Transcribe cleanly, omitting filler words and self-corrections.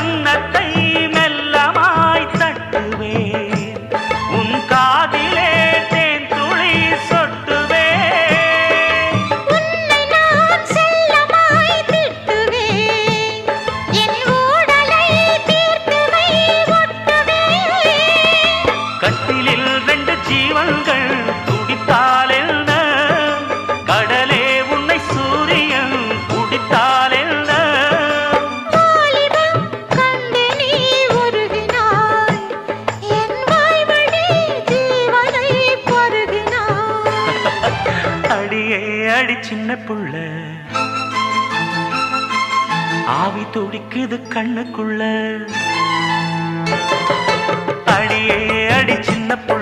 கன்னத்தை மெல்லமாய் தட்டுவேன், உன் காதிலே தேன் துளி சொட்டுவேன். உன்னை நான் செல்லமாய் திட்டுவேன், என் ஊடலை தீர்த்துவை ஒட்டுவேன். கட்டிலில் 2 ஜீவன்கள் துடித்தால் என்ன, கடலே உன்னை சூரியன் குடித்தால் என்ன. வாலிபம் கண்டு நீ உருகினாய், என் வாய்வழி ஜீவனை பருகினாய். அடியே அடி சின்ன புள்ள, ஆவி துடிக்குது கண்ணுக்குள்ள. அடியே அடி சின்ன புள்ள,